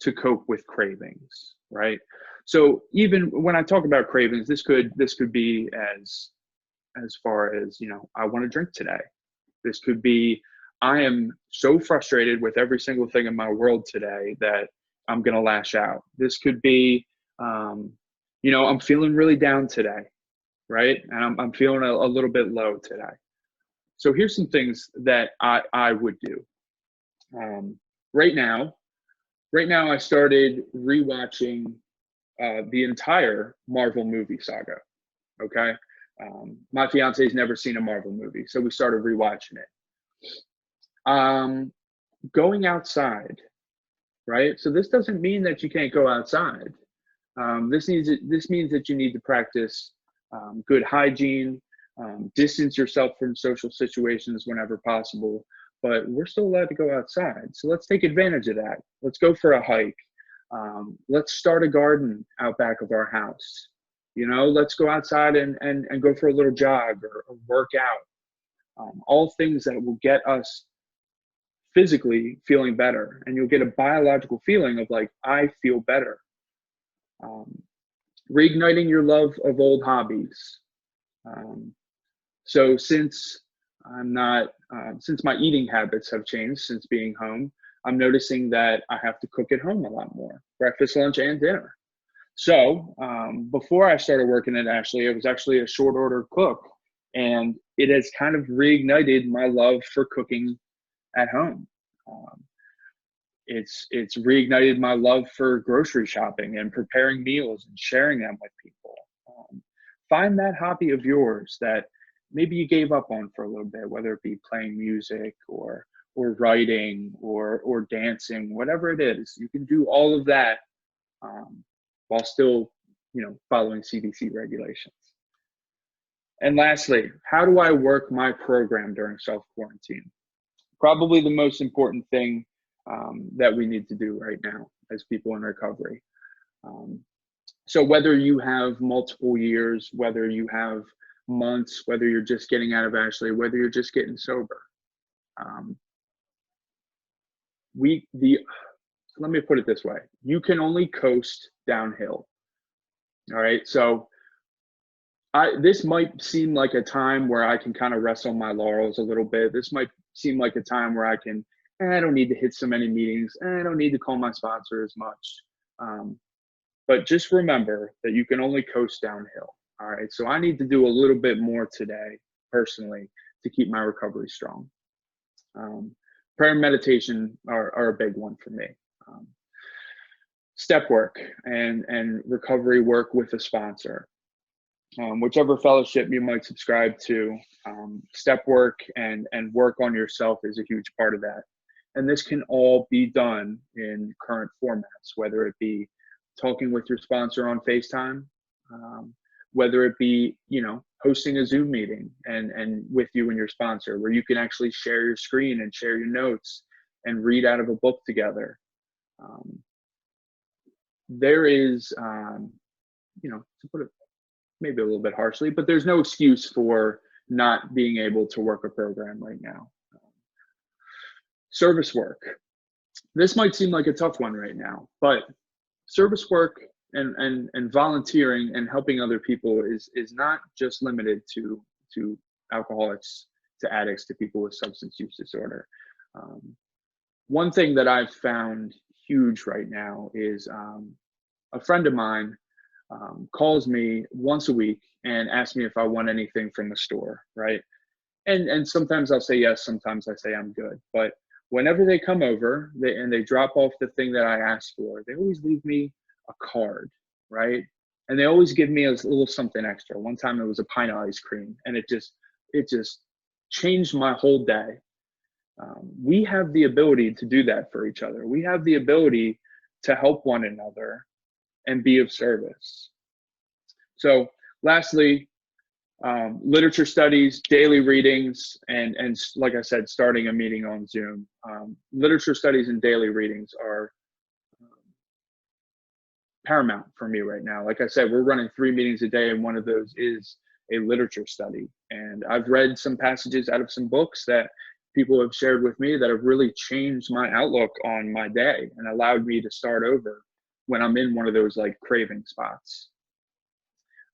to cope with cravings, right? So even when I talk about cravings, this could be as far as, I want to drink today. This could be, I am so frustrated with every single thing in my world today that I'm going to lash out. This could be, I'm feeling really down today, right? And I'm feeling a little bit low today. So here's some things that I would do. Right now I started rewatching the entire Marvel movie saga. Okay. My fiance's never seen a Marvel movie, so we started rewatching it. Going outside, right? So this doesn't mean that you can't go outside. This means that you need to practice good hygiene, distance yourself from social situations whenever possible, but we're still allowed to go outside. So let's take advantage of that. Let's go for a hike. Let's start a garden out back of our house. Let's go outside and go for a little jog or work out. All things that will get us physically feeling better, and you'll get a biological feeling of like, I feel better. Reigniting your love of old hobbies. So since my eating habits have changed since being home, I'm noticing that I have to cook at home a lot more, breakfast, lunch, and dinner. So before I started working at Ashley, I was actually a short order cook, and it has kind of reignited my love for cooking at home. It's reignited my love for grocery shopping and preparing meals and sharing them with people. Find that hobby of yours that maybe you gave up on for a little bit, whether it be playing music or writing or dancing, whatever it is. You can do all of that while still, following CDC regulations. And lastly, how do I work my program during self-quarantine? Probably the most important thing that we need to do right now as people in recovery. So whether you have multiple years, whether you have months, whether you're just getting out of Ashley, whether you're just getting sober, let me put it this way: you can only coast downhill. All right, so this might seem like a time where I can kind of rest on my laurels a little bit. This might seem like a time where I don't need to hit so many meetings, I don't need to call my sponsor as much. But just remember that you can only coast downhill. All right, so I need to do a little bit more today, personally, to keep my recovery strong. Prayer and meditation are a big one for me. Step work and recovery work with a sponsor. Whichever fellowship you might subscribe to, step work and work on yourself is a huge part of that. And this can all be done in current formats, whether it be talking with your sponsor on FaceTime, whether it be, hosting a Zoom meeting and with you and your sponsor, where you can actually share your screen and share your notes and read out of a book together. There is, to put it maybe a little bit harshly, but there's no excuse for not being able to work a program right now. Service work. This might seem like a tough one right now, but service work and volunteering and helping other people is not just limited to alcoholics, to addicts, to people with substance use disorder. One thing that I've found huge right now is a friend of mine calls me once a week and asks me if I want anything from the store, right? And sometimes I'll say yes, sometimes I say I'm good. But whenever they come over and they drop off the thing that I asked for, they always leave me a card, right? And they always give me a little something extra. One time it was a pint of ice cream, and it just changed my whole day. We have the ability to do that for each other. We have the ability to help one another and be of service. So lastly, literature studies, daily readings, and like I said, starting a meeting on Zoom. Literature studies and daily readings are paramount for me right now. Like I said, we're running 3 meetings a day, and one of those is a literature study. And I've read some passages out of some books that people have shared with me that have really changed my outlook on my day and allowed me to start over when I'm in one of those like craving spots.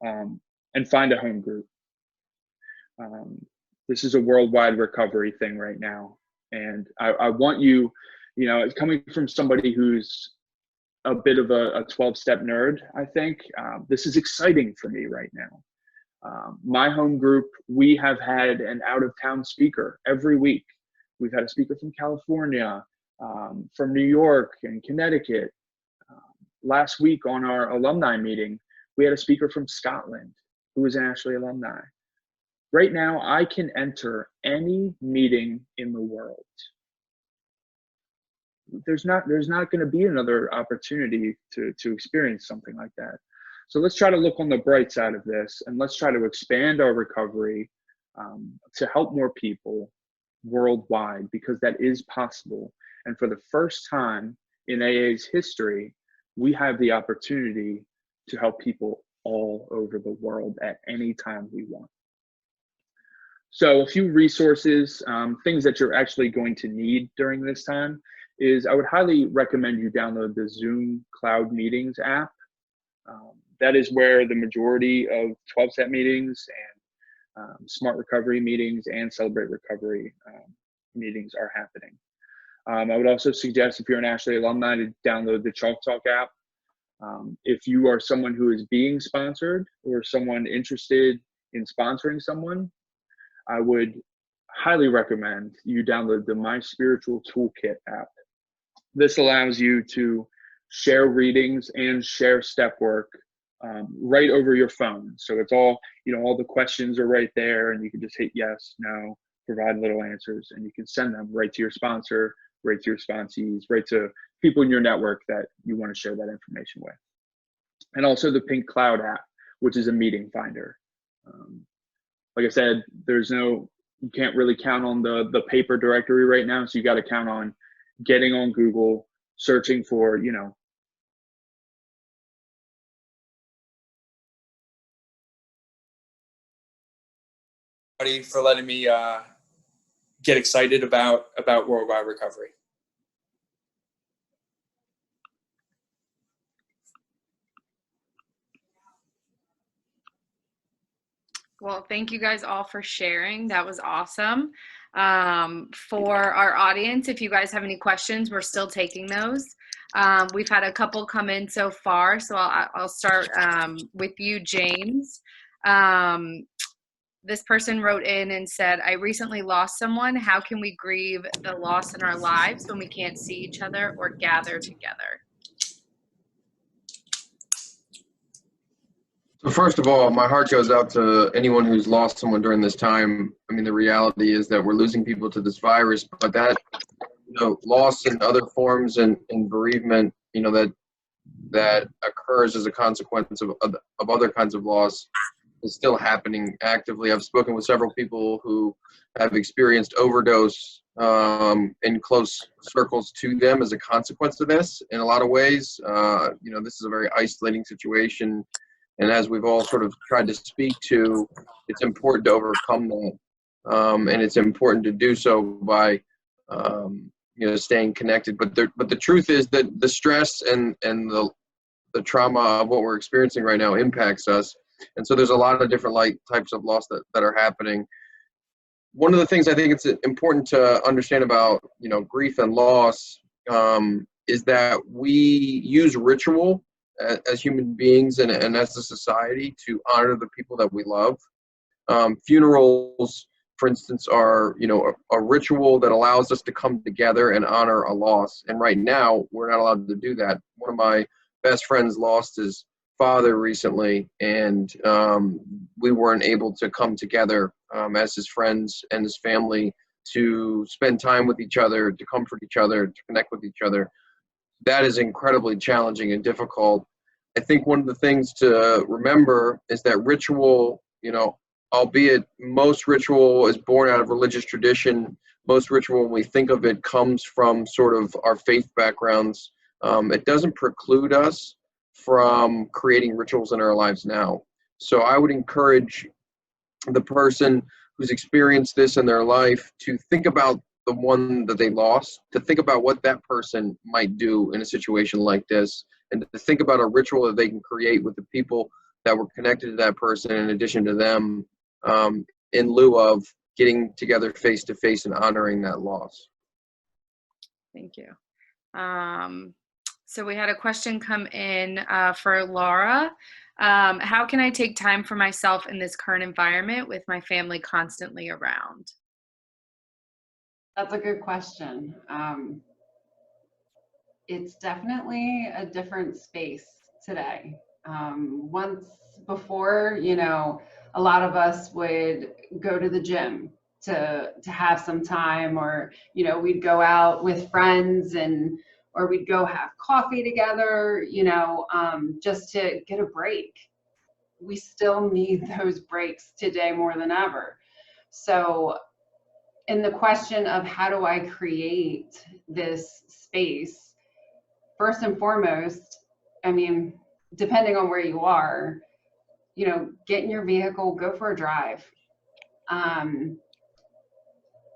And find a home group. This is a worldwide recovery thing right now. And I want you, you know, coming from somebody who's a bit of a 12-step nerd, I think, this is exciting for me right now. My home group, we have had an out-of-town speaker every week. We've had a speaker from California, from New York and Connecticut. Last week on our alumni meeting, we had a speaker from Scotland who was an Ashley alumni. Right now, I can enter any meeting in the world. There's not going to be another opportunity to experience something like that. So let's try to look on the bright side of this, and let's try to expand our recovery to help more people worldwide, because that is possible. And for the first time in AA's history, we have the opportunity to help people all over the world at any time we want. So a few resources, things that you're actually going to need during this time is I would highly recommend you download the Zoom Cloud Meetings app. That is where the majority of 12-step meetings and Smart Recovery meetings and Celebrate Recovery meetings are happening. I would also suggest, if you're an Ashley alumni, to download the Chalk Talk app. If you are someone who is being sponsored or someone interested in sponsoring someone, I would highly recommend you download the My Spiritual Toolkit app. This allows you to share readings and share step work right over your phone. So it's all, you know, all the questions are right there, and you can just hit yes, no, provide little answers, and you can send them right to your sponsor, right to your sponsees, right to people in your network that you want to share that information with. And also the Pink Cloud app, which is a meeting finder. Like I said, you can't really count on the paper directory right now, so you got to count on getting on Google, searching for, you know, for letting me get excited about worldwide recovery. Well, thank you guys all for sharing. That was awesome. For our audience, if you guys have any questions, we're still taking those. We've had a couple come in so far, so I'll start with you, James. This person wrote in and said, I recently lost someone. How can we grieve the loss in our lives when we can't see each other or gather together? So first of all, my heart goes out to anyone who's lost someone during this time. I mean, the reality is that we're losing people to this virus, but that, you know, loss in other forms and bereavement, you know, that occurs as a consequence of other kinds of loss is still happening actively. I've spoken with several people who have experienced overdose in close circles to them as a consequence of this. In a lot of ways, you know, this is a very isolating situation. And as we've all sort of tried to speak to, it's important to overcome that. And it's important to do so by, you know, staying connected. But the truth is that the stress and the trauma of what we're experiencing right now impacts us. And so there's a lot of different types of loss that are happening. One of the things I think it's important to understand about, you know, grief and loss is that we use ritual as human beings and as a society to honor the people that we love. Funerals, for instance, are, you know, a ritual that allows us to come together and honor a loss. And right now, we're not allowed to do that. One of my best friends lost his father recently, and we weren't able to come together as his friends and his family to spend time with each other, to comfort each other, to connect with each other. That is incredibly challenging and difficult. I think one of the things to remember is that ritual, you know, albeit most ritual is born out of religious tradition, most ritual, when we think of it, comes from sort of our faith backgrounds. It doesn't preclude us from creating rituals in our lives now. So I would encourage the person who's experienced this in their life to think about the one that they lost, to think about what that person might do in a situation like this, and to think about a ritual that they can create with the people that were connected to that person in addition to them, in lieu of getting together face to face and honoring that loss. Thank you. So we had a question come in for Laura. How can I take time for myself in this current environment with my family constantly around? That's a good question. It's definitely a different space today. Once before, you know, a lot of us would go to the gym to have some time, or, you know, we'd go out with friends or we'd go have coffee together, you know, just to get a break. We still need those breaks today more than ever. So in the question of how do I create this space, first and foremost, I mean, depending on where you are, you know, get in your vehicle, go for a drive.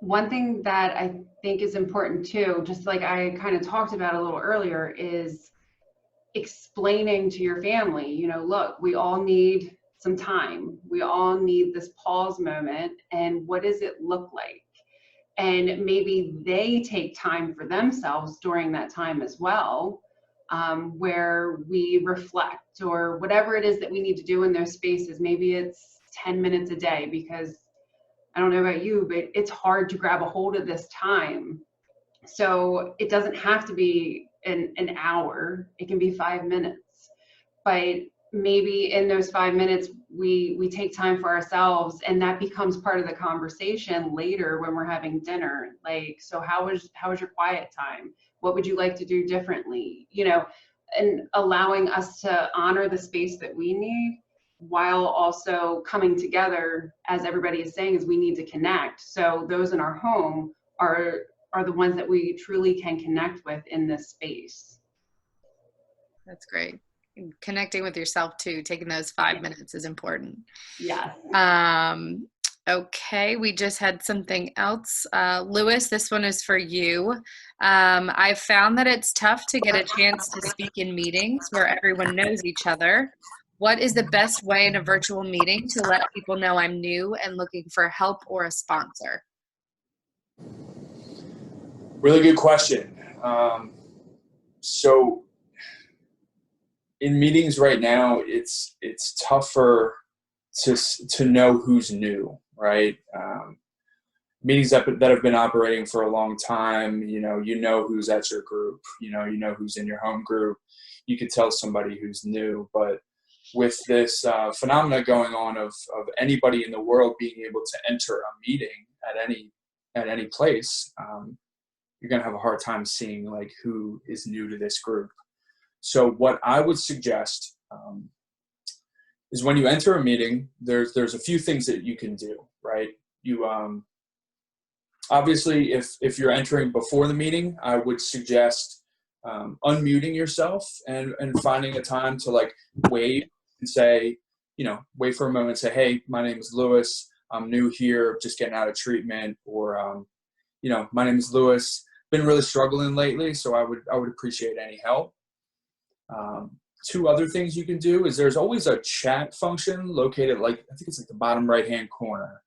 One thing that I think is important too, just like I kind of talked about a little earlier, is explaining to your family, you know, look, we all need some time. We all need this pause moment. And what does it look like? And maybe they take time for themselves during that time as well, where we reflect, or whatever it is that we need to do in those spaces. Maybe it's 10 minutes a day, because I don't know about you, but it's hard to grab a hold of this time. So it doesn't have to be an hour, it can be 5 minutes. But maybe in those 5 minutes, we take time for ourselves, and that becomes part of the conversation later when we're having dinner. Like, so how was your quiet time? What would you like to do differently? You know, and allowing us to honor the space that we need, while also coming together, as everybody is saying, is we need to connect. So those in our home are the ones that we truly can connect with in this space. That's great. Connecting with yourself too, taking those 5 minutes is important. Yes. Okay, we just had something else. Lewis, this one is for you. I've found that it's tough to get a chance to speak in meetings where everyone knows each other. What is the best way in a virtual meeting to let people know I'm new and looking for help or a sponsor? Really good question. So in meetings right now, it's tougher to know who's new, right? Meetings that have been operating for a long time, you know who's at your group, you know who's in your home group. You could tell somebody who's new, but with this phenomena going on of anybody in the world being able to enter a meeting at any place, you're going to have a hard time seeing like who is new to this group. So what I would suggest is when you enter a meeting, there's a few things that you can do, right? You obviously, if you're entering before the meeting, I would suggest unmuting yourself and finding a time to like wave and say, wait for a moment and say, hey, my name is Lewis. I'm new here, just getting out of treatment, or my name is Lewis. Been really struggling lately, so I would appreciate any help. Two other things you can do is there's always a chat function located, I think it's like the bottom right-hand corner.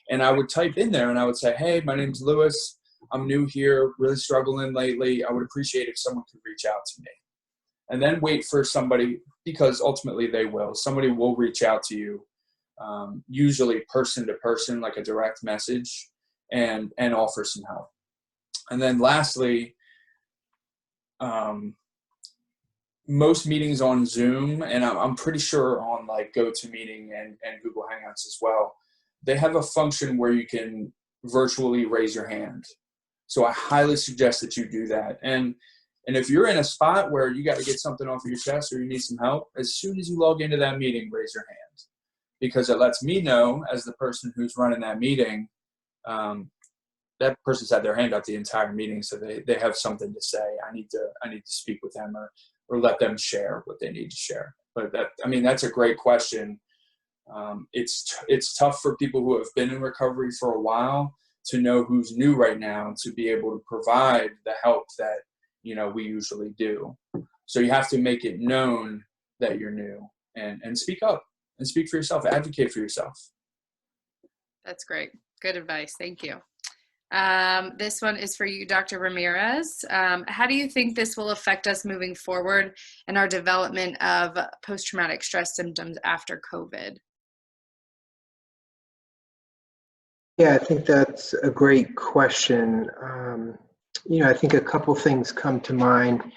And I would type in there and I would say, hey, my name's Lewis. I'm new here, really struggling lately. I would appreciate if someone could reach out to me. And then wait for somebody, because ultimately they will. Somebody will reach out to you, usually person to person, like a direct message, and offer some help. And then lastly, most meetings on Zoom, and I'm pretty sure on like GoToMeeting and Google Hangouts as well, they have a function where you can virtually raise your hand. So I highly suggest that you do that. And if you're in a spot where you got to get something off of your chest or you need some help, as soon as you log into that meeting, raise your hand, because it lets me know, as the person who's running that meeting, that person's had their hand up the entire meeting, so they have something to say. I need to speak with them or let them share what they need to share. But that's a great question. It's tough for people who have been in recovery for a while to know who's new right now, to be able to provide the help that we usually do. So you have to make it known that you're new and speak up and speak for yourself, advocate for yourself. That's great. Good advice. Thank you. This one is for you, Dr. Ramirez. How do you think this will affect us moving forward in our development of post-traumatic stress symptoms after COVID? Yeah, I think that's a great question. I think a couple things come to mind.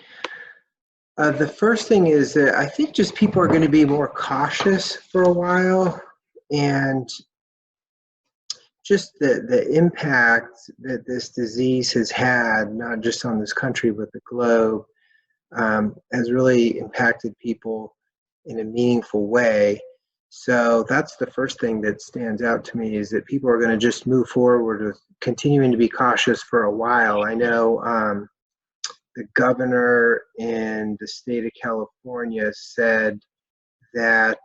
The first thing is that I think just people are going to be more cautious for a while, and just the impact that this disease has had, not just on this country, but the globe, has really impacted people in a meaningful way. So that's the first thing that stands out to me, is that people are going to just move forward with continuing to be cautious for a while. I know the governor in the state of California said that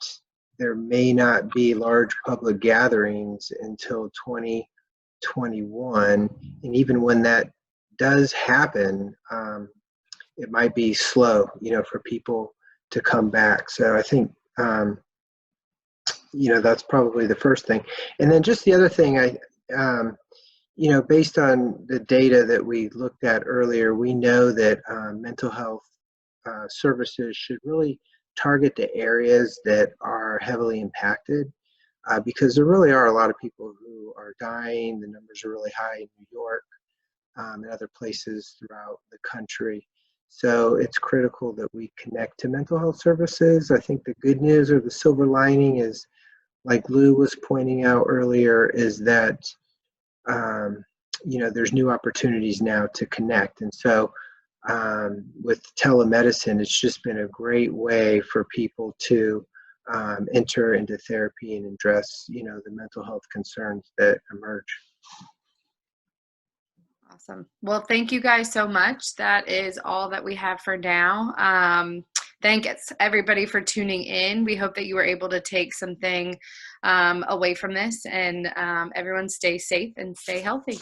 there may not be large public gatherings until 2021. And even when that does happen, it might be slow, for people to come back. So I think, that's probably the first thing. And then just the other thing, based on the data that we looked at earlier, we know that mental health services should really target the areas that are heavily impacted, because there really are a lot of people who are dying. The numbers are really high in New York and other places throughout the country. So it's critical that we connect to mental health services. I think the good news, or the silver lining, is, like Lou was pointing out earlier, is that there's new opportunities now to connect. And so with telemedicine, it's just been a great way for people to enter into therapy and address, the mental health concerns that emerge. Awesome. Well, thank you guys so much. That is all that we have for now. Thanks everybody for tuning in. We hope that you were able to take something away from this, and everyone stay safe and stay healthy.